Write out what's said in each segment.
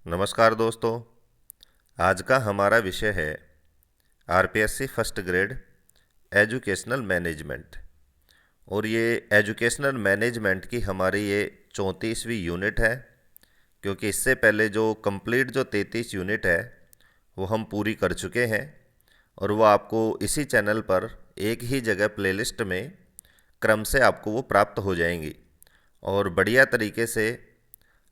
नमस्कार दोस्तों। आज का हमारा विषय है RPSC first grade educational management. और ये एजुकेशनल मैनेजमेंट की हमारी ये 34वीं यूनिट है, क्योंकि इससे पहले जो कंप्लीट जो 33 यूनिट है वो हम पूरी कर चुके हैं। और वो आपको इसी चैनल पर एक ही जगह प्लेलिस्ट में क्रम से आपको वो प्राप्त हो जाएंगी। और बढ़िया तरीके से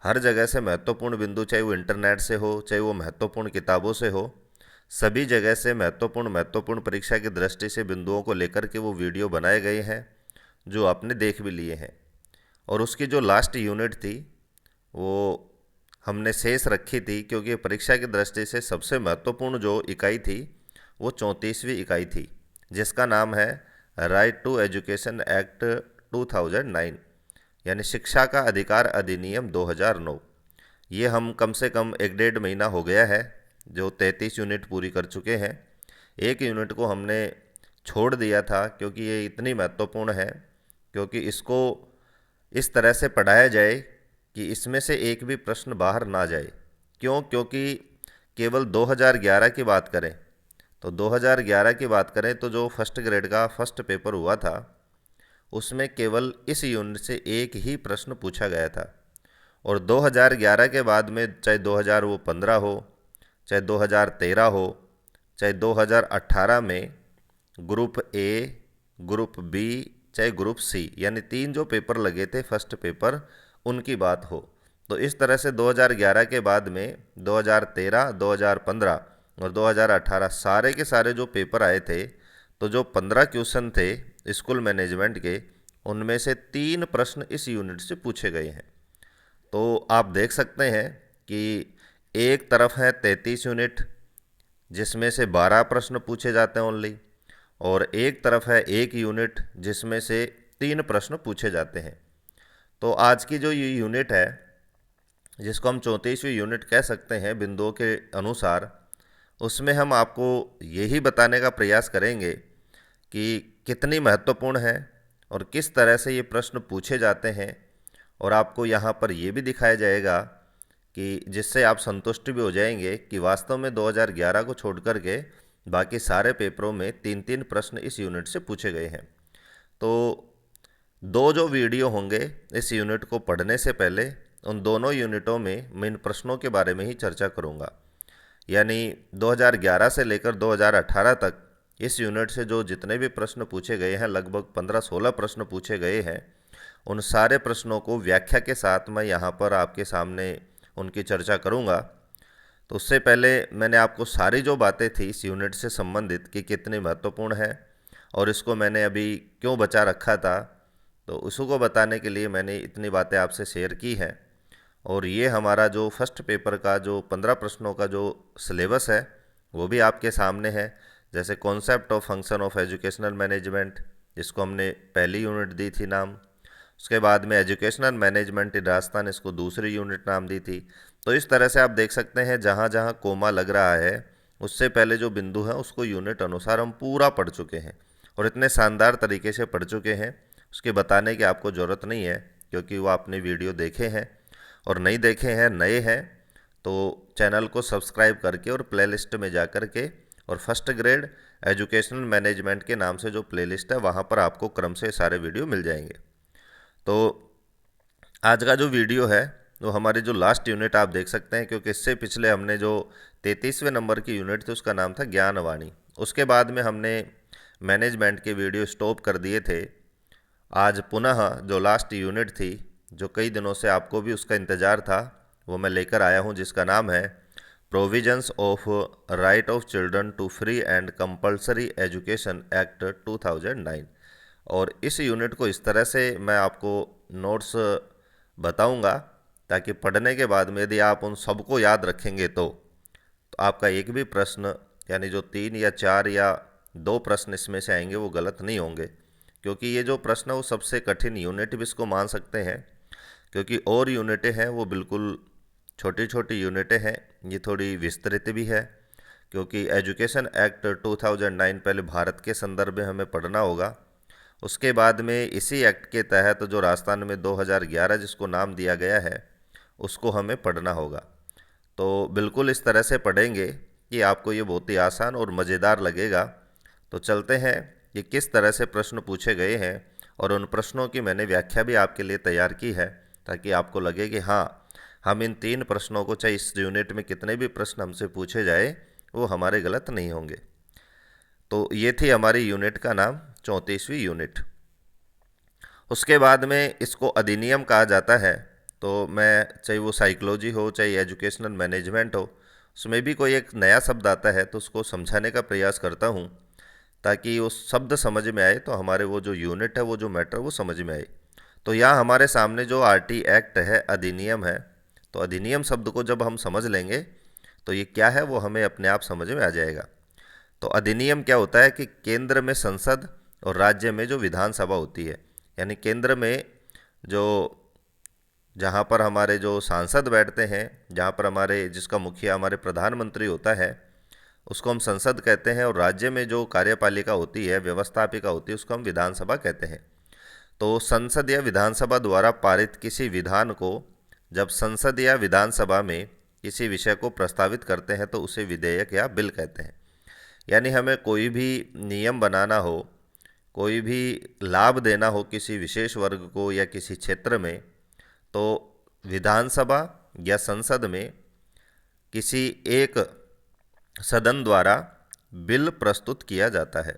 हर जगह से महत्वपूर्ण बिंदु, चाहे वो इंटरनेट से हो, चाहे वो महत्वपूर्ण किताबों से हो, सभी जगह से महत्वपूर्ण परीक्षा की दृष्टि से बिंदुओं को लेकर के वो वीडियो बनाए गए हैं, जो आपने देख भी लिए हैं। और उसकी जो लास्ट यूनिट थी वो हमने शेष रखी थी, क्योंकि परीक्षा की दृष्टि से सबसे महत्वपूर्ण जो इकाई थी वो 34वीं इकाई थी, जिसका नाम है राइट टू एजुकेशन एक्ट 2009, यानी शिक्षा का अधिकार अधिनियम 2009। ये हम कम से कम 1-1.5 महीना हो गया है जो 33 यूनिट पूरी कर चुके हैं। एक यूनिट को हमने छोड़ दिया था क्योंकि ये इतनी महत्वपूर्ण है, क्योंकि इसको इस तरह से पढ़ाया जाए कि इसमें से एक भी प्रश्न बाहर ना जाए। क्यों? क्योंकि केवल 2011 की बात करें तो 2011 की बात करें तो जो फर्स्ट ग्रेड का फर्स्ट पेपर हुआ था उसमें केवल इस यूनिट से एक ही प्रश्न पूछा गया था। और 2011 के बाद में चाहे 2015 हो, चाहे 2013 हो, चाहे 2018 में ग्रुप ए, ग्रुप बी, चाहे ग्रुप सी, यानी 3 जो पेपर लगे थे फर्स्ट पेपर, उनकी बात हो, तो इस तरह से 2011 के बाद में 2013, 2015 और 2018 सारे के सारे जो पेपर आए थे, तो जो 15 क्वेश्चन थे स्कूल मैनेजमेंट के, उनमें से 3 प्रश्न इस यूनिट से पूछे गए हैं। तो आप देख सकते हैं कि एक तरफ है 33 यूनिट जिसमें से 12 प्रश्न पूछे जाते हैं ओनली, और एक तरफ है एक यूनिट जिसमें से 3 प्रश्न पूछे जाते हैं। तो आज की जो ये यूनिट है, जिसको हम 34वीं यूनिट कह सकते हैं बिंदुओं के अनुसार, उसमें हम आपको यही बताने का प्रयास करेंगे कि कितनी महत्वपूर्ण है और किस तरह से ये प्रश्न पूछे जाते हैं। और आपको यहाँ पर ये भी दिखाया जाएगा कि जिससे आप संतुष्ट भी हो जाएंगे कि वास्तव में 2011 को छोड़ कर के बाकी सारे पेपरों में 3-3 प्रश्न इस यूनिट से पूछे गए हैं। तो 2 जो वीडियो होंगे इस यूनिट को पढ़ने से पहले, उन दोनों यूनिटों में मैं इन प्रश्नों के बारे में ही चर्चा करूँगा। यानी 2011 से लेकर 2018 तक इस यूनिट से जो जितने भी प्रश्न पूछे गए हैं, लगभग 15-16 प्रश्न पूछे गए हैं, उन सारे प्रश्नों को व्याख्या के साथ मैं यहाँ पर आपके सामने उनकी चर्चा करूँगा। तो उससे पहले मैंने आपको सारी जो बातें थी इस यूनिट से संबंधित कि कितनी महत्वपूर्ण है और इसको मैंने अभी क्यों बचा रखा था, तो उसको बताने के लिए मैंने इतनी बातें आपसे शेयर की हैं। और ये हमारा जो फर्स्ट पेपर का जो 15 प्रश्नों का जो सिलेबस है वो भी आपके सामने है। जैसे concept of function of educational management, जिसको हमने पहली यूनिट दी थी नाम, उसके बाद में एजुकेशनल मैनेजमेंट इन राजस्थान, इसको दूसरी यूनिट नाम दी थी। तो इस तरह से आप देख सकते हैं जहाँ जहाँ कोमा लग रहा है उससे पहले जो बिंदु है उसको यूनिट अनुसार हम पूरा पढ़ चुके हैं, और इतने शानदार तरीके से पढ़ चुके हैं उसके बताने की आपको ज़रूरत नहीं है, क्योंकि वो आपने वीडियो देखे हैं। और नहीं देखे हैं, नए हैं, तो चैनल को सब्सक्राइब करके और प्लेलिस्ट में जा कर के और फर्स्ट ग्रेड एजुकेशनल मैनेजमेंट के नाम से जो प्लेलिस्ट है वहाँ पर आपको क्रम से सारे वीडियो मिल जाएंगे। तो आज का जो वीडियो है वो हमारी जो लास्ट यूनिट आप देख सकते हैं, क्योंकि इससे पिछले हमने जो 33वें नंबर की यूनिट थी उसका नाम था ज्ञानवाणी। उसके बाद में हमने मैनेजमेंट के वीडियो स्टॉप कर दिए थे। आज पुनः जो लास्ट यूनिट थी, जो कई दिनों से आपको भी उसका इंतज़ार था, वो मैं लेकर आया हूँ, जिसका नाम है provisions of right of children to free and compulsory education act 2009। और इस यूनिट को इस तरह से मैं आपको नोट्स बताऊंगा ताकि पढ़ने के बाद में यदि आप उन सबको याद रखेंगे तो आपका एक भी प्रश्न, यानी जो 3 या 4 या 2 प्रश्न इसमें से आएंगे वो गलत नहीं होंगे। क्योंकि ये जो प्रश्न है वो सबसे कठिन यूनिट भी इसको मान सकते हैं, क्योंकि और यूनिटें हैं वो बिल्कुल छोटी छोटी यूनिटें हैं, ये थोड़ी विस्तृत भी है। क्योंकि एजुकेशन एक्ट 2009 पहले भारत के संदर्भ में हमें पढ़ना होगा, उसके बाद में इसी एक्ट के तहत जो राजस्थान में 2011 जिसको नाम दिया गया है उसको हमें पढ़ना होगा। तो बिल्कुल इस तरह से पढ़ेंगे कि आपको ये बहुत ही आसान और मज़ेदार लगेगा। तो चलते हैं कि किस तरह से प्रश्न पूछे गए हैं, और उन प्रश्नों की मैंने व्याख्या भी आपके लिए तैयार की है, ताकि आपको लगे कि हाँ, हम इन 3 प्रश्नों को, चाहे इस यूनिट में कितने भी प्रश्न हमसे पूछे जाए, वो हमारे गलत नहीं होंगे। तो ये थी हमारी यूनिट का नाम, 34वीं यूनिट। उसके बाद में इसको अधिनियम कहा जाता है। तो मैं, चाहे वो साइकोलॉजी हो, चाहे एजुकेशनल मैनेजमेंट हो, उसमें भी कोई एक नया शब्द आता है तो उसको समझाने का प्रयास करता हूँ, ताकि वो शब्द समझ में आए, तो हमारे वो जो यूनिट है, वो जो मैटर, वो समझ में आए। तो यहाँ हमारे सामने जो आरटी एक्ट है, अधिनियम है, तो अधिनियम शब्द को जब हम समझ लेंगे तो ये क्या है वो हमें अपने आप समझ में आ जाएगा। तो अधिनियम क्या होता है कि केंद्र में संसद और राज्य में जो विधानसभा होती है, यानी केंद्र में जो, जहाँ पर हमारे जो सांसद बैठते हैं, जहाँ पर हमारे, जिसका मुखिया हमारे प्रधानमंत्री होता है, उसको हम संसद कहते हैं। और राज्य में जो कार्यपालिका होती है, व्यवस्थापिका होती है, उसको हम विधानसभा कहते हैं। तो संसद या विधानसभा द्वारा पारित किसी विधान को जब संसद या विधानसभा में किसी विषय को प्रस्तावित करते हैं तो उसे विधेयक या बिल कहते हैं। यानी हमें कोई भी नियम बनाना हो, कोई भी लाभ देना हो किसी विशेष वर्ग को या किसी क्षेत्र में, तो विधानसभा या संसद में किसी एक सदन द्वारा बिल प्रस्तुत किया जाता है।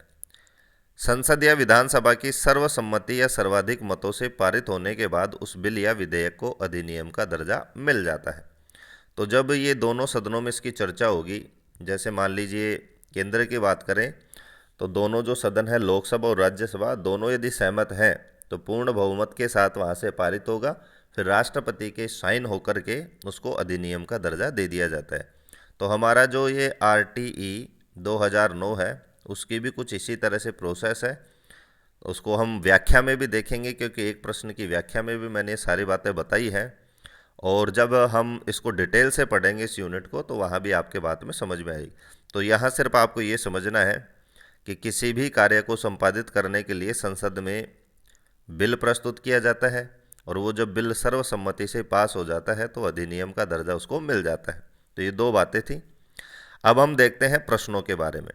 संसद या विधानसभा की सर्वसम्मति या सर्वाधिक मतों से पारित होने के बाद उस बिल या विधेयक को अधिनियम का दर्जा मिल जाता है। तो जब ये दोनों सदनों में इसकी चर्चा होगी, जैसे मान लीजिए केंद्र की बात करें, तो दोनों जो सदन है, लोकसभा और राज्यसभा, दोनों यदि सहमत हैं तो पूर्ण बहुमत के साथ वहाँ से पारित होगा। फिर राष्ट्रपति के साइन होकर के उसको अधिनियम का दर्जा दे दिया जाता है। तो हमारा जो ये RTE 2009 है, उसकी भी कुछ इसी तरह से प्रोसेस है। उसको हम व्याख्या में भी देखेंगे, क्योंकि एक प्रश्न की व्याख्या में भी मैंने सारी बातें बताई हैं। और जब हम इसको डिटेल से पढ़ेंगे इस यूनिट को, तो वहाँ भी आपके बात में समझ में आएगी। तो यहाँ सिर्फ आपको ये समझना है कि किसी भी कार्य को संपादित करने के लिए संसद में बिल प्रस्तुत किया जाता है, और वो जब बिल सर्वसम्मति से पास हो जाता है तो अधिनियम का दर्जा उसको मिल जाता है। तो ये 2 बातें थी। अब हम देखते हैं प्रश्नों के बारे में।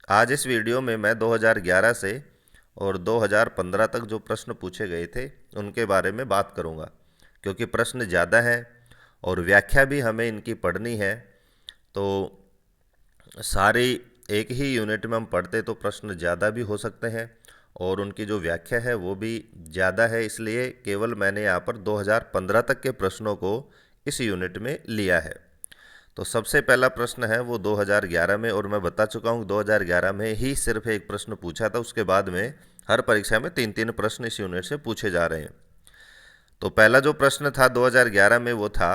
आज इस वीडियो में मैं 2011 से और 2015 तक जो प्रश्न पूछे गए थे उनके बारे में बात करूंगा, क्योंकि प्रश्न ज़्यादा हैं और व्याख्या भी हमें इनकी पढ़नी है। तो सारी एक ही यूनिट में हम पढ़ते तो प्रश्न ज़्यादा भी हो सकते हैं, और उनकी जो व्याख्या है वो भी ज़्यादा है। इसलिए केवल मैंने यहाँ पर 2015 तक के प्रश्नों को इस यूनिट में लिया है। तो सबसे पहला प्रश्न है वो 2011 में, और मैं बता चुका हूँ 2011 में ही सिर्फ एक प्रश्न पूछा था। उसके बाद में हर परीक्षा में 3-3 प्रश्न इस यूनिट से पूछे जा रहे हैं। तो पहला जो प्रश्न था 2011 में, वो था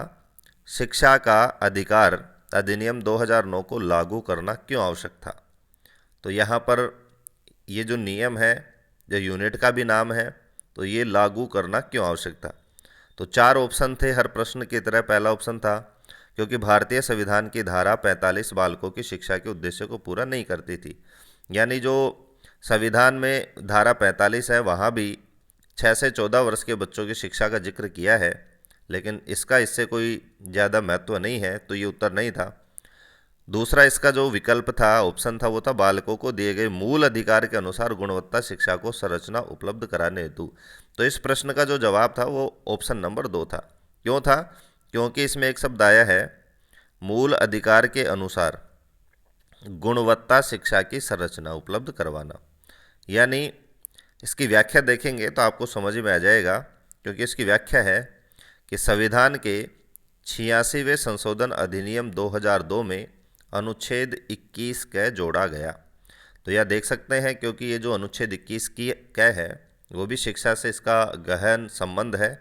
शिक्षा का अधिकार अधिनियम 2009 को लागू करना क्यों आवश्यक था। तो यहाँ पर ये जो नियम है, जो यूनिट का भी नाम है, तो ये लागू करना क्यों आवश्यक था। तो 4 ऑप्शन थे हर प्रश्न की तरह। पहला ऑप्शन था क्योंकि भारतीय संविधान की धारा 45 बालकों की शिक्षा के उद्देश्य को पूरा नहीं करती थी। यानी जो संविधान में धारा 45 है, वहाँ भी 6 से 14 वर्ष के बच्चों की शिक्षा का जिक्र किया है, लेकिन इसका इससे कोई ज़्यादा महत्व नहीं है, तो ये उत्तर नहीं था। दूसरा इसका जो विकल्प था, ऑप्शन था, वो था बालकों को दिए गए मूल अधिकार के अनुसार गुणवत्ता शिक्षा को संरचना उपलब्ध कराने हेतु। तो इस प्रश्न का जो जवाब था वो ऑप्शन नंबर 2 था। क्यों था? क्योंकि इसमें एक शब्द आया है मूल अधिकार के अनुसार गुणवत्ता शिक्षा की संरचना उपलब्ध करवाना। यानी इसकी व्याख्या देखेंगे तो आपको समझ में आ जाएगा, क्योंकि इसकी व्याख्या है कि संविधान के 86वें संशोधन अधिनियम 2002 में अनुच्छेद 21 क जोड़ा गया। तो यह देख सकते हैं, क्योंकि ये जो अनुच्छेद 21 की क है वो भी शिक्षा से इसका गहन संबंध है।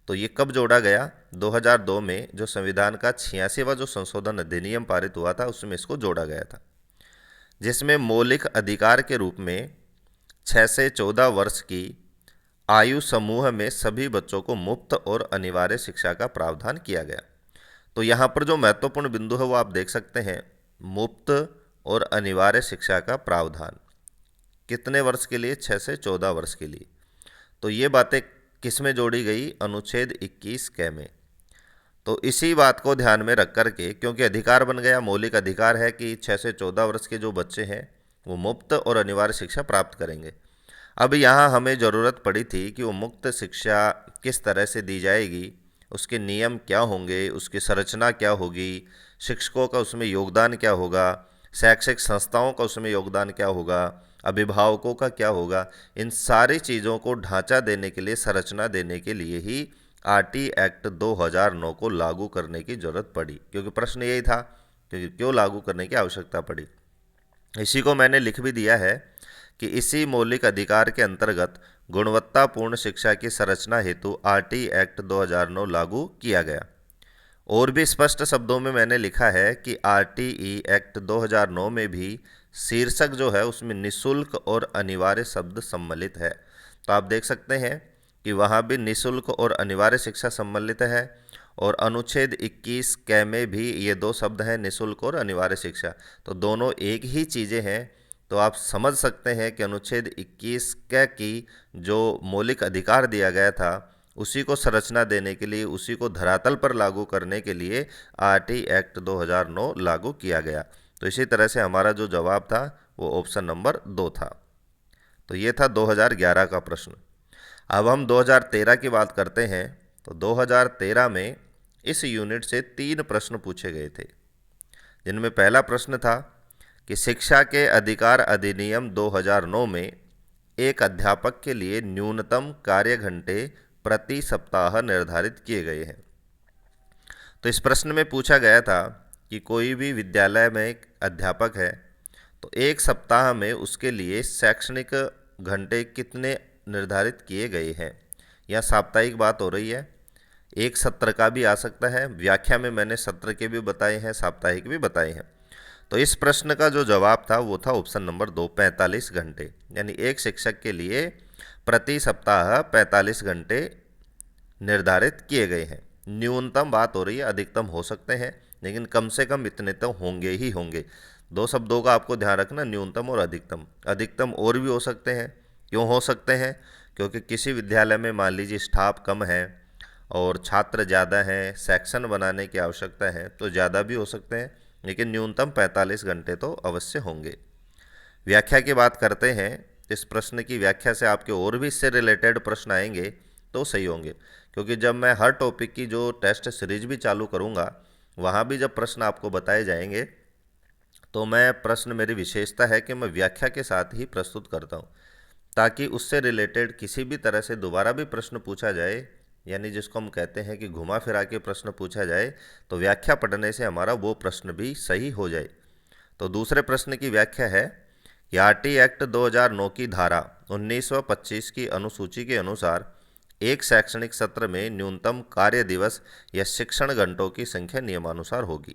तो ये कब जोड़ा गया? 2002 में जो संविधान का 86वां जो संशोधन अधिनियम पारित हुआ था, उसमें इसको जोड़ा गया था, जिसमें मौलिक अधिकार के रूप में 6 से 14 वर्ष की आयु समूह में सभी बच्चों को मुफ्त और अनिवार्य शिक्षा का प्रावधान किया गया। तो यहाँ पर जो महत्वपूर्ण बिंदु है वो आप देख सकते हैं, मुफ्त और अनिवार्य शिक्षा का प्रावधान। कितने वर्ष के लिए? 6 से 14 वर्ष के लिए। तो ये बातें किस में जोड़ी गई? अनुच्छेद 21 क में। तो इसी बात को ध्यान में रख कर के, क्योंकि अधिकार बन गया, मौलिक अधिकार है कि 6 से 14 वर्ष के जो बच्चे हैं वो मुफ्त और अनिवार्य शिक्षा प्राप्त करेंगे। अब यहाँ हमें ज़रूरत पड़ी थी कि वो मुफ्त शिक्षा किस तरह से दी जाएगी, उसके नियम क्या होंगे, उसकी संरचना क्या होगी, शिक्षकों का उसमें योगदान क्या होगा, शैक्षिक संस्थाओं का उसमें योगदान क्या होगा, अभिभावकों का क्या होगा। इन सारी चीज़ों को ढांचा देने के लिए, संरचना देने के लिए ही आरटी एक्ट 2009 को लागू करने की ज़रूरत पड़ी, क्योंकि प्रश्न यही था कि क्यों लागू करने की आवश्यकता पड़ी। इसी को मैंने लिख भी दिया है कि इसी मौलिक अधिकार के अंतर्गत गुणवत्तापूर्ण शिक्षा की संरचना हेतु आरटी एक्ट 2009 लागू किया गया। और भी स्पष्ट शब्दों में मैंने लिखा है कि आरटीई एक्ट 2009 में भी शीर्षक जो है उसमें निःशुल्क और अनिवार्य शब्द सम्मिलित है। तो आप देख सकते हैं कि वहाँ भी निःशुल्क और अनिवार्य शिक्षा सम्मिलित है, और अनुच्छेद 21 क में भी ये दो शब्द हैं, निःशुल्क और अनिवार्य शिक्षा। तो दोनों एक ही चीज़ें हैं। तो आप समझ सकते हैं कि अनुच्छेद 21 क की जो मौलिक अधिकार दिया गया था उसी को संरचना देने के लिए, उसी को धरातल पर लागू करने के लिए आरटी एक्ट 2009 लागू किया गया। तो इसी तरह से हमारा जो जवाब था वो ऑप्शन नंबर 2 था। तो ये था 2011 का प्रश्न। अब हम 2013 की बात करते हैं। तो 2013 में इस यूनिट से 3 प्रश्न पूछे गए थे, जिनमें पहला प्रश्न था कि शिक्षा के अधिकार अधिनियम 2009 में एक अध्यापक के लिए न्यूनतम कार्य घंटे प्रति सप्ताह निर्धारित किए गए हैं। तो इस प्रश्न में पूछा गया था कि कोई भी विद्यालय में एक अध्यापक है, तो एक सप्ताह में उसके लिए शैक्षणिक घंटे कितने निर्धारित किए गए हैं। यह साप्ताहिक बात हो रही है, एक सत्र का भी आ सकता है। व्याख्या में मैंने सत्र के भी बताए हैं, साप्ताहिक भी बताए हैं। तो इस प्रश्न का जो जवाब था वो था ऑप्शन नंबर 2, 45 घंटे। यानी एक शिक्षक के लिए प्रति सप्ताह 45 घंटे निर्धारित किए गए हैं। न्यूनतम बात हो रही है, अधिकतम हो सकते हैं, लेकिन कम से कम इतने तो होंगे ही होंगे। दो शब्दों का आपको ध्यान रखना, न्यूनतम और अधिकतम। अधिकतम और भी हो सकते हैं। क्यों हो सकते हैं? क्योंकि किसी विद्यालय में मान लीजिए स्टाफ कम है और छात्र ज़्यादा हैं, सेक्शन बनाने की आवश्यकता है, तो ज़्यादा भी हो सकते हैं, लेकिन न्यूनतम 45 घंटे तो अवश्य होंगे। व्याख्या की बात करते हैं। इस प्रश्न की व्याख्या से आपके और भी इससे रिलेटेड प्रश्न आएंगे तो सही होंगे, क्योंकि जब मैं हर टॉपिक की जो टेस्ट सीरीज भी चालू करूँगा वहाँ भी जब प्रश्न आपको बताए जाएंगे तो मैं प्रश्न, मेरी विशेषता है कि मैं व्याख्या के साथ ही प्रस्तुत करता हूँ, ताकि उससे रिलेटेड किसी भी तरह से दोबारा भी प्रश्न पूछा जाए, यानी जिसको हम कहते हैं कि घुमा फिरा के प्रश्न पूछा जाए, तो व्याख्या पढ़ने से हमारा वो प्रश्न भी सही हो जाए। तो दूसरे प्रश्न की व्याख्या है कि आरटी एक्ट 2009 की धारा 1925 की अनुसूची के अनुसार एक शैक्षणिक सत्र में न्यूनतम कार्य दिवस या शिक्षण घंटों की संख्या नियमानुसार होगी।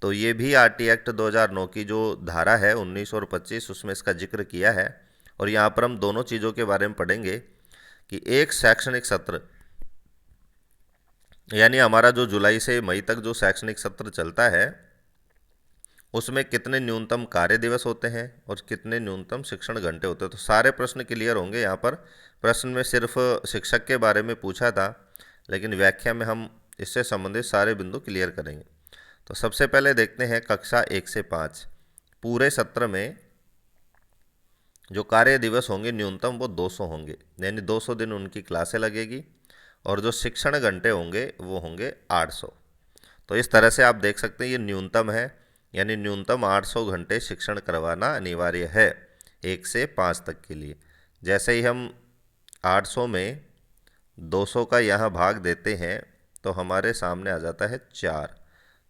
तो ये भी आरटी एक्ट 2009 की जो धारा है 19 और 25, उसमें इसका जिक्र किया है। और यहाँ पर हम दोनों चीज़ों के बारे में पढ़ेंगे कि एक शैक्षणिक सत्र, यानी हमारा जो जुलाई से मई तक जो शैक्षणिक सत्र चलता है उसमें कितने न्यूनतम कार्य दिवस होते हैं और कितने न्यूनतम शिक्षण घंटे होते हैं। तो सारे प्रश्न क्लियर होंगे। यहाँ पर प्रश्न में सिर्फ शिक्षक के बारे में पूछा था, लेकिन व्याख्या में हम इससे संबंधित सारे बिंदु क्लियर करेंगे। तो सबसे पहले देखते हैं कक्षा 1 से 5 पूरे सत्र में जो कार्य दिवस होंगे न्यूनतम वो 200 होंगे, यानी 200 दिन उनकी क्लासें लगेगी, और जो शिक्षण घंटे होंगे वो होंगे 800। तो इस तरह से आप देख सकते हैं ये न्यूनतम है, यानी न्यूनतम 800 घंटे शिक्षण करवाना अनिवार्य है 1 से 5 तक के लिए। जैसे ही हम 800 में 200 का यहाँ भाग देते हैं तो हमारे सामने आ जाता है 4।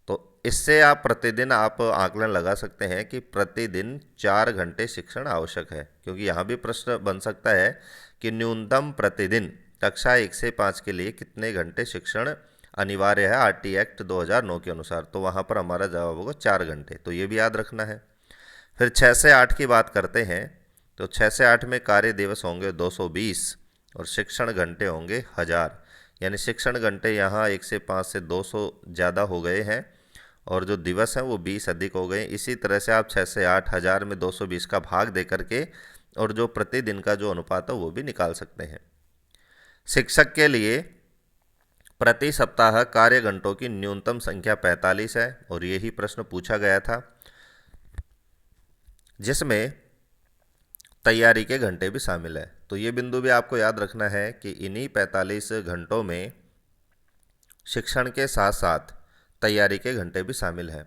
तो इससे आप प्रतिदिन आप आकलन लगा सकते हैं कि प्रतिदिन 4 घंटे शिक्षण आवश्यक है, क्योंकि यहाँ भी प्रश्न बन सकता है कि न्यूनतम प्रतिदिन कक्षा 1 से 5 के लिए कितने घंटे शिक्षण अनिवार्य है आरटी एक्ट 2009 के अनुसार। तो वहाँ पर हमारा जवाब होगा 4 घंटे। तो ये भी याद रखना है। फिर 6 से 8 की बात करते हैं। तो 6 से 8 में कार्य दिवस होंगे 220 और शिक्षण घंटे होंगे 1000, यानी शिक्षण घंटे यहाँ 1 से 5 से 200 ज़्यादा हो गए हैं और जो दिवस हैं वो 20 अधिक हो गए। इसी तरह से आप 6 से 8 1000 में 220 का भाग दे करके और जो प्रतिदिन का जो अनुपात है वो भी निकाल सकते हैं। शिक्षक के लिए प्रति सप्ताह कार्य घंटों की न्यूनतम संख्या 45 है, और यही प्रश्न पूछा गया था, जिसमें तैयारी के घंटे भी शामिल है। तो ये बिंदु भी आपको याद रखना है कि इन्हीं 45 घंटों में शिक्षण के साथ साथ तैयारी के घंटे भी शामिल हैं।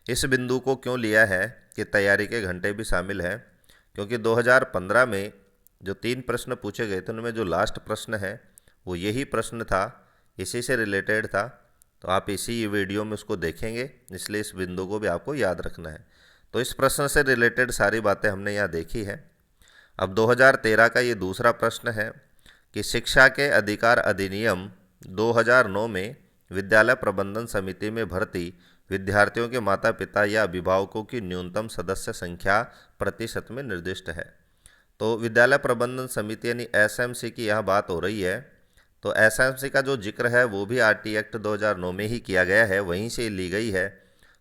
इस बिंदु को क्यों लिया है कि तैयारी के घंटे भी शामिल हैं? क्योंकि 2015 में जो 3 प्रश्न पूछे गए थे उनमें जो लास्ट प्रश्न है वो यही प्रश्न था, इसी से रिलेटेड था। तो आप इसी वीडियो में उसको देखेंगे, इसलिए इस बिंदु को भी आपको याद रखना है। तो इस प्रश्न से रिलेटेड सारी बातें हमने यहाँ देखी है। अब 2013 का ये दूसरा प्रश्न है कि शिक्षा के अधिकार अधिनियम 2009 में विद्यालय प्रबंधन समिति में भर्ती विद्यार्थियों के माता पिता या अभिभावकों की न्यूनतम सदस्य संख्या प्रतिशत में निर्दिष्ट है। तो विद्यालय प्रबंधन समिति यानी एसएमसी की यहाँ बात हो रही है। तो एसएमसी का जो जिक्र है वो भी आरटी एक्ट 2009 में ही किया गया है, वहीं से ली गई है।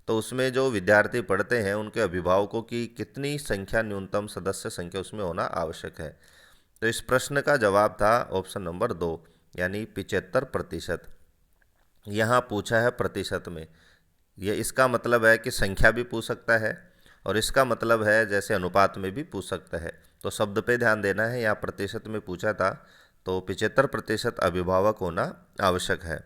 तो उसमें जो विद्यार्थी पढ़ते हैं उनके अभिभावकों की कितनी संख्या, न्यूनतम सदस्य संख्या उसमें होना आवश्यक है। तो इस प्रश्न का जवाब था ऑप्शन नंबर 2 यानी 75%। यहाँ पूछा है प्रतिशत में। ये इसका मतलब है कि संख्या भी पूछ सकता है, और इसका मतलब है जैसे अनुपात में भी पूछ सकता है। तो शब्द पे ध्यान देना है, यहाँ प्रतिशत में पूछा था तो 75% अभिभावक होना आवश्यक है।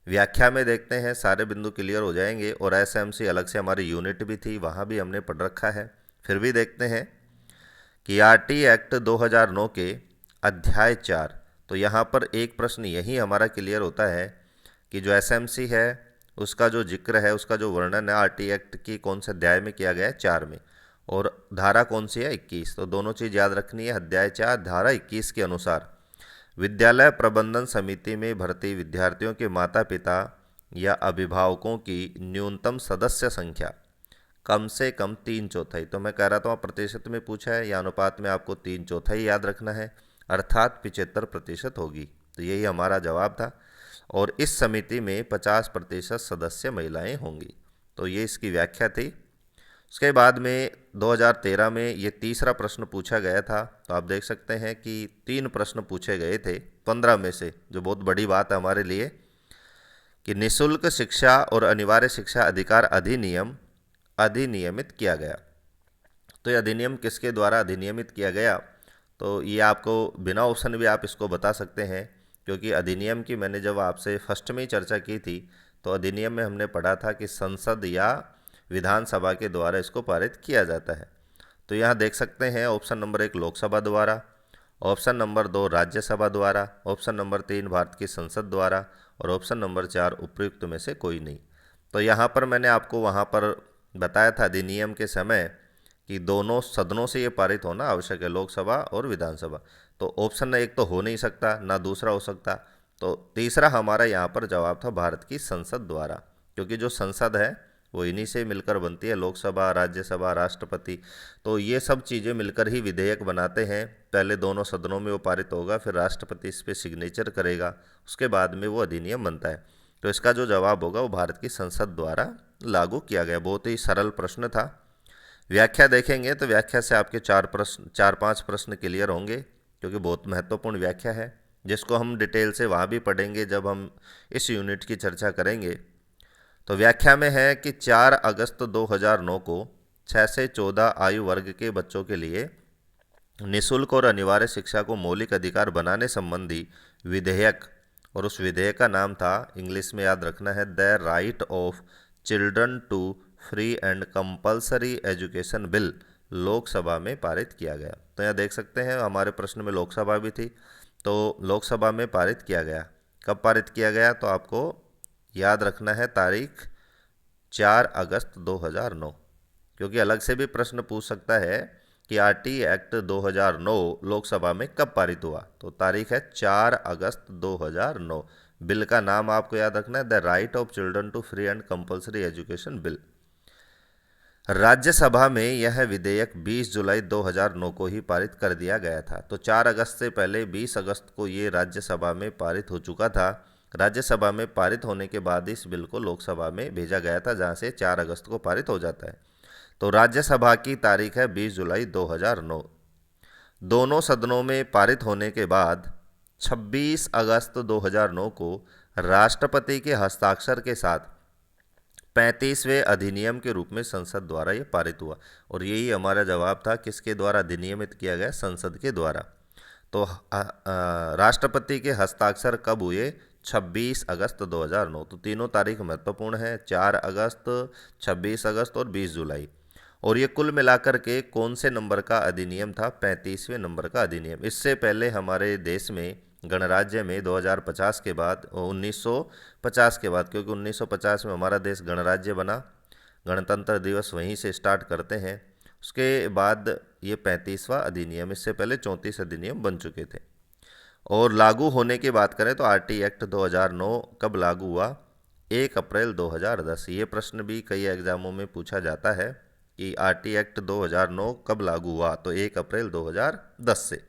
व्याख्या में देखते हैं, सारे बिंदु क्लियर हो जाएंगे। और एसएमसी अलग से हमारी यूनिट भी थी, वहाँ भी हमने पढ़ रखा है। फिर भी देखते हैं कि आरटी एक्ट 2009 के अध्याय 4, तो यहाँ पर एक प्रश्न यही हमारा क्लियर होता है कि जो एसएमसी है उसका जो जिक्र है, उसका जो वर्णन है आरटी एक्ट की कौन से अध्याय में किया गया है, 4 में, और धारा कौन सी है, 21। तो दोनों चीज़ याद रखनी है। अध्याय 4 धारा 21 के अनुसार विद्यालय प्रबंधन समिति में भर्ती विद्यार्थियों के माता पिता या अभिभावकों की न्यूनतम सदस्य संख्या कम से कम 3/4। तो मैं कह रहा था प्रतिशत में पूछा है, या अनुपात में आपको 3/4 याद रखना है, अर्थात 75% होगी। तो यही हमारा जवाब था। और इस समिति में 50% सदस्य महिलाएं होंगी। तो ये इसकी व्याख्या थी। उसके बाद में 2013 में ये तीसरा प्रश्न पूछा गया था। तो आप देख सकते हैं कि 3 प्रश्न पूछे गए थे 15 में से, जो बहुत बड़ी बात है हमारे लिए, कि निःशुल्क शिक्षा और अनिवार्य शिक्षा अधिकार अधिनियम अधिनियमित किया गया। तो ये अधिनियम किसके द्वारा अधिनियमित किया गया? तो ये आपको बिना ऑप्शन भी आप इसको बता सकते हैं, क्योंकि अधिनियम की मैंने जब आपसे फर्स्ट में ही चर्चा की थी तो अधिनियम में हमने पढ़ा था कि संसद या विधानसभा के द्वारा इसको पारित किया जाता है। तो यहाँ देख सकते हैं ऑप्शन नंबर 1 लोकसभा द्वारा, ऑप्शन नंबर 2 राज्यसभा द्वारा, ऑप्शन नंबर 3 भारत की संसद द्वारा, और ऑप्शन नंबर 4 उपयुक्त में से कोई नहीं। तो यहाँ पर मैंने आपको वहाँ पर बताया था अधिनियम के समय कि दोनों सदनों से ये पारित होना आवश्यक है, लोकसभा और विधानसभा। तो ऑप्शन 1 तो हो नहीं सकता, ना दूसरा हो सकता। तो तीसरा हमारा यहाँ पर जवाब था भारत की संसद द्वारा, क्योंकि जो संसद है वो इन्हीं से मिलकर बनती है, लोकसभा, राज्यसभा, राष्ट्रपति। तो ये सब चीज़ें मिलकर ही विधेयक बनाते हैं। पहले दोनों सदनों में वो पारित होगा, फिर राष्ट्रपति इस पर सिग्नेचर करेगा, उसके बाद में वो अधिनियम बनता है। तो इसका जो जवाब होगा वो भारत की संसद द्वारा लागू किया गया। बहुत ही सरल प्रश्न था। व्याख्या देखेंगे तो व्याख्या से आपके 4-5 प्रश्न क्लियर होंगे, क्योंकि बहुत महत्वपूर्ण व्याख्या है, जिसको हम डिटेल से वहाँ भी पढ़ेंगे जब हम इस यूनिट की चर्चा करेंगे। तो व्याख्या में है कि 4 अगस्त 2009 को 6 से 14 आयु वर्ग के बच्चों के लिए निःशुल्क और अनिवार्य शिक्षा को मौलिक अधिकार बनाने संबंधी विधेयक, और उस विधेयक का नाम था, इंग्लिश में याद रखना है, the right of children to free and compulsory education bill, Lok Sabha में पारित किया गया। तो यहाँ देख सकते हैं हमारे प्रश्न में लोकसभा भी थी, तो लोकसभा में पारित किया गया। कब पारित किया गया? तो आपको याद रखना है तारीख 4 अगस्त 2009, क्योंकि अलग से भी प्रश्न पूछ सकता है कि आरटी एक्ट 2009 लोकसभा में कब पारित हुआ। तो तारीख है 4 अगस्त 2009। बिल का नाम आपको याद रखना है, the right of children to free and compulsory education bill. Rajya Sabha में यह विधेयक 20 जुलाई 2009 को ही पारित कर दिया गया था। तो 4 अगस्त से पहले 20 अगस्त को ये राज्यसभा में पारित हो चुका था। राज्यसभा में पारित होने के बाद इस बिल को लोकसभा में भेजा गया था, जहां से 4 अगस्त को पारित हो जाता है। तो राज्यसभा की तारीख है 20 जुलाई 2009। दोनों सदनों में पारित होने के बाद 26 अगस्त 2009 को राष्ट्रपति के हस्ताक्षर के साथ 35वें अधिनियम के रूप में संसद द्वारा ये पारित हुआ। और यही हमारा जवाब था, किसके द्वारा अधिनियमित किया गया? संसद के द्वारा। तो राष्ट्रपति के हस्ताक्षर कब हुए? 26 अगस्त 2009। तो तीनों तारीख महत्वपूर्ण है, 4 अगस्त, 26 अगस्त और 20 जुलाई। और ये कुल मिलाकर के कौन से नंबर का अधिनियम था? 35वें नंबर का अधिनियम। इससे पहले हमारे देश में गणराज्य में 2050 के बाद, 1950 के बाद, क्योंकि 1950 में हमारा देश गणराज्य बना, गणतंत्र दिवस वहीं से स्टार्ट करते हैं, उसके बाद ये 35वां अधिनियम, इससे पहले 34 अधिनियम बन चुके थे। और लागू होने की बात करें तो आरटी एक्ट 2009 कब लागू हुआ? 1 अप्रैल 2010। ये प्रश्न भी कई एग्जामों में पूछा जाता है कि आरटी एक्ट 2009 कब लागू हुआ? तो 1 अप्रैल 2010 से।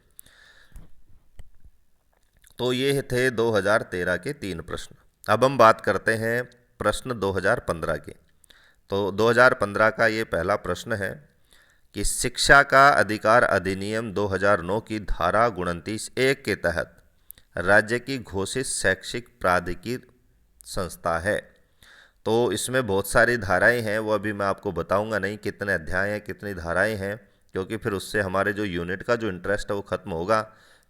तो ये थे 2013 के 3 प्रश्न। अब हम बात करते हैं प्रश्न 2015 के। तो 2015 का ये पहला प्रश्न है कि शिक्षा का अधिकार अधिनियम 2009 की धारा 29(1) के तहत राज्य की घोषित शैक्षिक प्राधिकृत संस्था है। तो इसमें बहुत सारी धाराएं हैं, वो अभी मैं आपको बताऊंगा नहीं कितने अध्याय हैं, कितनी धाराएं हैं, क्योंकि फिर उससे हमारे जो यूनिट का जो इंटरेस्ट है वो खत्म होगा।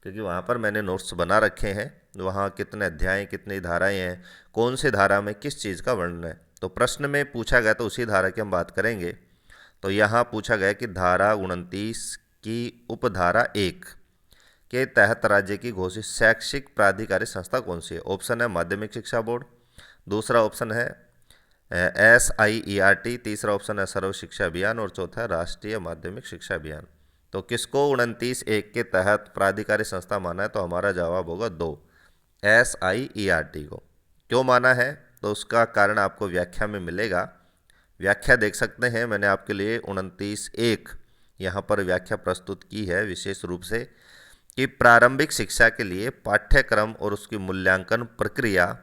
क्योंकि वहाँ पर मैंने नोट्स बना रखे हैं, वहाँ कितने अध्याय, कितनी धाराएं हैं, कौन सी धारा में किस चीज़ का वर्णन है। तो प्रश्न में पूछा गया तो उसी धारा की हम बात करेंगे। तो यहाँ पूछा गया कि धारा 29 की उपधारा 1 के तहत राज्य की घोषित शैक्षिक प्राधिकारी संस्था कौन सी है? ऑप्शन है माध्यमिक शिक्षा बोर्ड, दूसरा ऑप्शन है SIERT, तीसरा ऑप्शन है सर्व शिक्षा अभियान और चौथा है राष्ट्रीय माध्यमिक शिक्षा अभियान। तो किसको 29(1) के तहत प्राधिकारी संस्था माना है? तो हमारा जवाब होगा 2, SIERT को। क्यों माना है? तो उसका कारण आपको व्याख्या में मिलेगा। व्याख्या देख सकते हैं, मैंने आपके लिए 29(1) यहाँ पर व्याख्या प्रस्तुत की है विशेष रूप से, कि प्रारंभिक शिक्षा के लिए पाठ्यक्रम और उसकी मूल्यांकन प्रक्रिया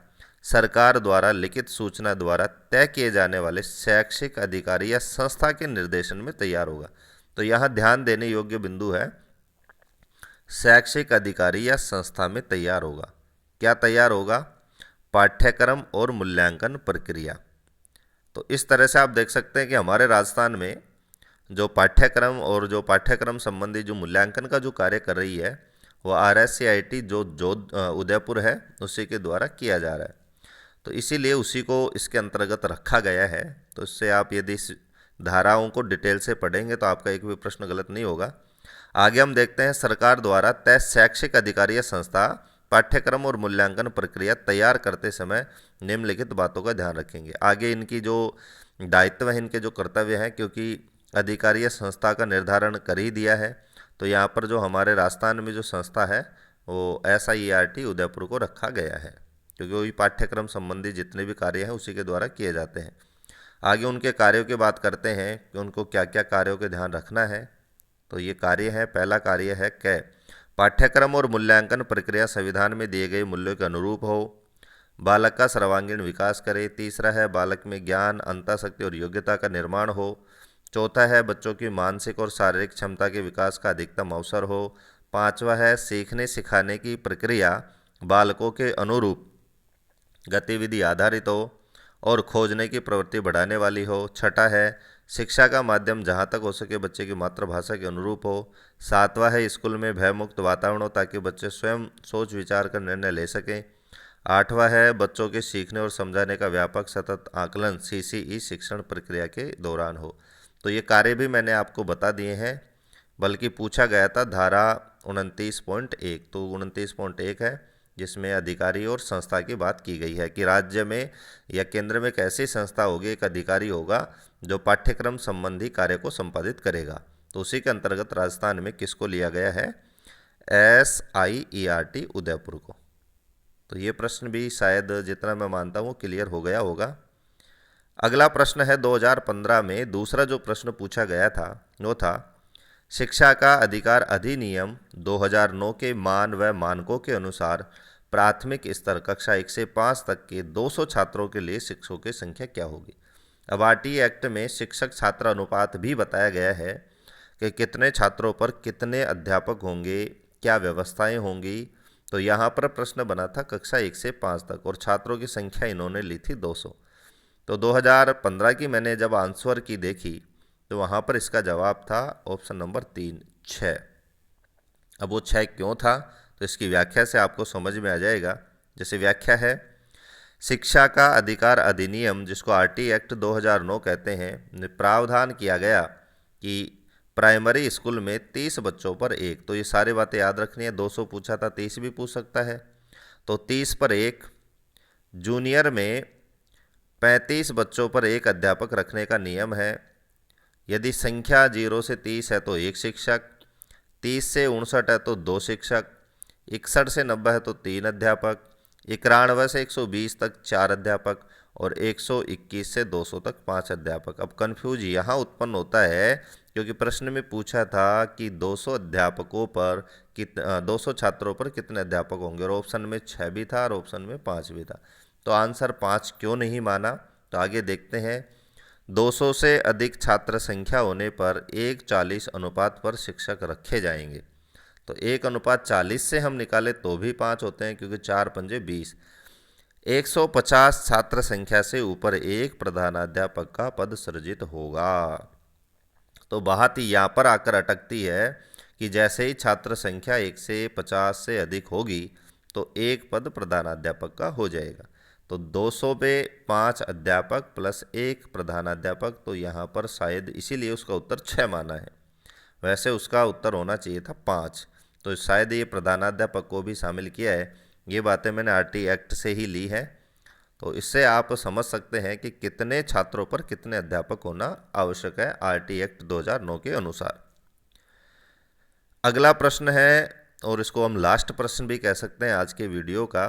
सरकार द्वारा लिखित सूचना द्वारा तय किए जाने वाले शैक्षिक अधिकारी या संस्था के निर्देशन में तैयार होगा। तो यहाँ ध्यान देने योग्य बिंदु है, शैक्षिक अधिकारी या संस्था में तैयार होगा। क्या तैयार होगा? पाठ्यक्रम और मूल्यांकन प्रक्रिया। तो इस तरह से आप देख सकते हैं कि हमारे राजस्थान में जो पाठ्यक्रम और जो पाठ्यक्रम संबंधी जो मूल्यांकन का जो कार्य कर रही है वो RSCIT जो उदयपुर है उसी के द्वारा किया जा रहा है। तो इसीलिए उसी को इसके अंतर्गत रखा गया है। तो इससे आप यदि इस धाराओं को डिटेल से पढ़ेंगे तो आपका एक भी प्रश्न गलत नहीं होगा। आगे हम देखते हैं, सरकार द्वारा तय शैक्षिक अधिकारी या संस्था पाठ्यक्रम और मूल्यांकन प्रक्रिया तैयार करते समय निम्नलिखित बातों का ध्यान रखेंगे। आगे इनकी जो दायित्व है, इनके जो कर्तव्य हैं, क्योंकि अधिकारी या संस्था का निर्धारण कर ही दिया है, तो यहाँ पर जो हमारे राजस्थान में जो संस्था है वो SIERT उदयपुर को रखा गया है, क्योंकि वही पाठ्यक्रम संबंधी जितने भी कार्य हैं उसी के द्वारा किए जाते हैं। आगे उनके कार्यों की बात करते हैं कि उनको क्या क्या कार्यों के ध्यान रखना है। तो ये कार्य है, पहला कार्य है कि पाठ्यक्रम और मूल्यांकन प्रक्रिया संविधान में दिए गए मूल्यों के अनुरूप हो, बालक का सर्वांगीण विकास करे। तीसरा है बालक में ज्ञान, अंतःशक्ति और योग्यता का निर्माण हो। चौथा है बच्चों की मानसिक और शारीरिक क्षमता के विकास का अधिकतम अवसर हो। पांचवा है सीखने सिखाने की प्रक्रिया बालकों के अनुरूप गतिविधि आधारित हो और खोजने की प्रवृत्ति बढ़ाने वाली हो। छठा है शिक्षा का माध्यम जहाँ तक हो सके बच्चे की मातृभाषा के अनुरूप हो। सातवां है स्कूल में भयमुक्त वातावरण हो ताकि बच्चे स्वयं सोच विचार कर निर्णय ले सकें। आठवां है बच्चों के सीखने और समझाने का व्यापक सतत आकलन CCE शिक्षण प्रक्रिया के दौरान हो। तो ये कार्य भी मैंने आपको बता दिए हैं, बल्कि पूछा गया था धारा 29.1। तो 29.1 है जिसमें अधिकारी और संस्था की बात की गई है कि राज्य में या केंद्र में एक ऐसी संस्था होगी, एक अधिकारी होगा जो पाठ्यक्रम संबंधी कार्य को संपादित करेगा। तो उसी के अंतर्गत राजस्थान में किसको लिया गया है? SIERT उदयपुर को। तो ये प्रश्न भी शायद जितना मैं मानता हूँ क्लियर हो गया होगा। अगला प्रश्न है 2015 में दूसरा जो प्रश्न पूछा गया था वो था शिक्षा का अधिकार अधिनियम 2009 के मान व मानकों के अनुसार प्राथमिक स्तर कक्षा 1 से 5 तक के 200 छात्रों के लिए शिक्षकों की संख्या क्या होगी। अब RT एक्ट में शिक्षक छात्र अनुपात भी बताया गया है कि कितने छात्रों पर कितने अध्यापक होंगे, क्या व्यवस्थाएं होंगी, तो यहाँ पर प्रश्न बना था कक्षा 1 से 5 तक और छात्रों की संख्या इन्होंने ली थी 200। तो 2015 की मैंने जब आंसर की देखी तो वहाँ पर इसका जवाब था ऑप्शन नंबर 3, 6। अब वो 6 क्यों था, तो इसकी व्याख्या से आपको समझ में आ जाएगा। जैसे व्याख्या है, शिक्षा का अधिकार अधिनियम, जिसको आरटी एक्ट 2009 कहते हैं, में प्रावधान किया गया कि प्राइमरी स्कूल में 30 बच्चों पर एक, तो ये सारी बातें याद रखनी है। 200 पूछा था, 30 भी पूछ सकता है, तो 30 पर एक। जूनियर में 35 बच्चों पर एक अध्यापक रखने का नियम है। यदि संख्या 0 से 30 है तो एक शिक्षक, 30 से 59 है तो 2 शिक्षक, 61 से 90 है तो 3 अध्यापक, 91 से 120 तक 4 अध्यापक और 121 से 200 तक 5 अध्यापक। अब कन्फ्यूज यहाँ उत्पन्न होता है क्योंकि प्रश्न में पूछा था कि 200 अध्यापकों पर 200 छात्रों पर कितने अध्यापक होंगे, और ऑप्शन में 6 भी था और ऑप्शन में 5 भी था। तो आंसर 5 क्यों नहीं माना, तो आगे देखते हैं। 200 से अधिक छात्र संख्या होने पर 1:40 अनुपात पर शिक्षक रखे जाएंगे। तो 1:40 से हम निकाले तो भी 5 होते हैं, क्योंकि 4 पंजे 20। 150 छात्र संख्या से ऊपर एक प्रधानाध्यापक का पद सृजित होगा। तो बात यहाँ पर आकर अटकती है कि जैसे ही छात्र संख्या 1 से 50 से अधिक होगी तो एक पद प्रधानाध्यापक का हो जाएगा। तो 200 पे 5 अध्यापक प्लस एक प्रधानाध्यापक, तो यहाँ पर शायद इसीलिए उसका उत्तर 6 माना है। वैसे उसका उत्तर होना चाहिए था 5, तो शायद ये प्रधानाध्यापक को भी शामिल किया है। ये बातें मैंने आरटी एक्ट से ही ली है। तो इससे आप समझ सकते हैं कि कितने छात्रों पर कितने अध्यापक होना आवश्यक है आरटी एक्ट 2009 के अनुसार। अगला प्रश्न है, और इसको हम लास्ट प्रश्न भी कह सकते हैं आज के वीडियो का,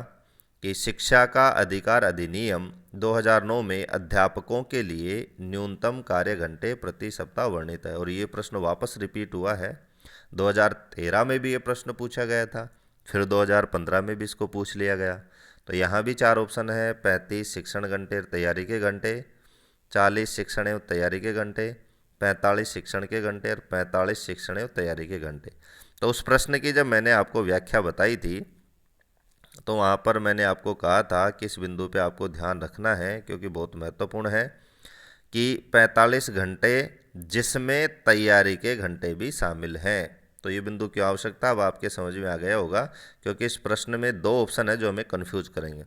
कि शिक्षा का अधिकार अधिनियम 2009 में अध्यापकों के लिए न्यूनतम कार्य घंटे प्रति सप्ताह वर्णित है। और ये प्रश्न वापस रिपीट हुआ है। 2013 में भी ये प्रश्न पूछा गया था, फिर 2015 में भी इसको पूछ लिया गया। तो यहाँ भी 4 ऑप्शन है, 35 शिक्षण घंटे तैयारी के घंटे, 40 शिक्षण एवं तैयारी के घंटे, 45 शिक्षण के घंटे और 45 शिक्षण एवं तैयारी के घंटे। तो उस प्रश्न की जब मैंने आपको व्याख्या बताई थी तो वहाँ पर मैंने आपको कहा था कि इस बिंदु पे आपको ध्यान रखना है, क्योंकि बहुत महत्वपूर्ण है, कि 45 घंटे जिसमें तैयारी के घंटे भी शामिल हैं। तो ये बिंदु क्यों आवश्यक था, अब आपके समझ में आ गया होगा, क्योंकि इस प्रश्न में 2 ऑप्शन है जो हमें कन्फ्यूज करेंगे।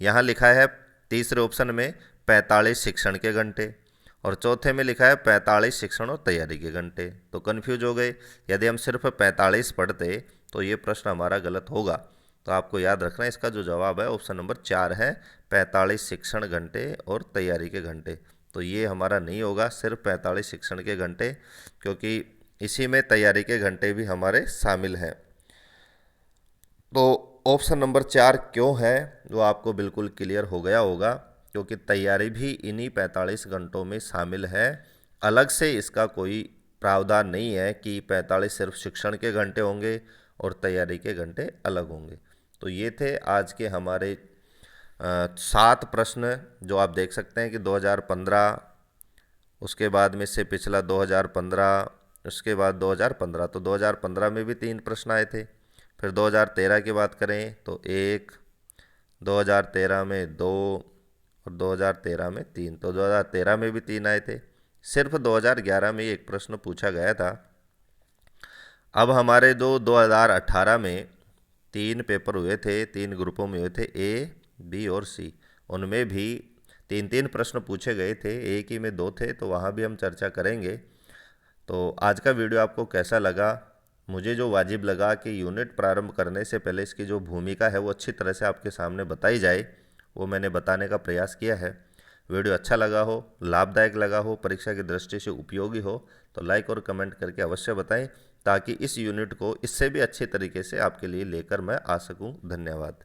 यहाँ लिखा है तीसरे ऑप्शन में 45 शिक्षण के घंटे और चौथे में लिखा है 45 शिक्षण और तैयारी के घंटे, तो कन्फ्यूज हो गए। यदि हम सिर्फ 45 पढ़ते तो ये प्रश्न हमारा गलत होगा। तो आपको याद रखना है, इसका जो जवाब है ऑप्शन नंबर 4 है, 45 शिक्षण घंटे और तैयारी के घंटे। तो ये हमारा नहीं होगा सिर्फ 45 शिक्षण के घंटे, क्योंकि इसी में तैयारी के घंटे भी हमारे शामिल हैं। तो ऑप्शन नंबर 4 क्यों है वो आपको बिल्कुल क्लियर हो गया होगा, क्योंकि तैयारी भी इन्हीं 45 घंटों में शामिल है। अलग से इसका कोई प्रावधान नहीं है कि 45 सिर्फ शिक्षण के घंटे होंगे और तैयारी के घंटे अलग होंगे। तो ये थे आज के हमारे 7 प्रश्न, जो आप देख सकते हैं कि 2015, उसके बाद में से पिछला 2015, उसके बाद 2015, तो 2015 में भी 3 प्रश्न आए थे। फिर 2013 की बात करें तो 1, 2013 में 2 और 2013 में 3, तो 2013 में भी 3 आए थे। सिर्फ 2011 में एक प्रश्न पूछा गया था। अब हमारे 2018 में 3 पेपर हुए थे, 3 ग्रुपों में हुए थे, ए, बी और सी। उनमें भी 3-3 प्रश्न पूछे गए थे, एक ही में 2 थे, तो वहाँ भी हम चर्चा करेंगे। तो आज का वीडियो आपको कैसा लगा? मुझे जो वाजिब लगा कि यूनिट प्रारंभ करने से पहले इसकी जो भूमिका है वो अच्छी तरह से आपके सामने बताई जाए, वो मैंने बताने का प्रयास किया है। वीडियो अच्छा लगा हो, लाभदायक लगा हो, परीक्षा की दृष्टि से उपयोगी हो तो लाइक और कमेंट करके अवश्य बताएं, ताकि इस यूनिट को इससे भी अच्छे तरीके से आपके लिए लेकर मैं आ सकूं। धन्यवाद।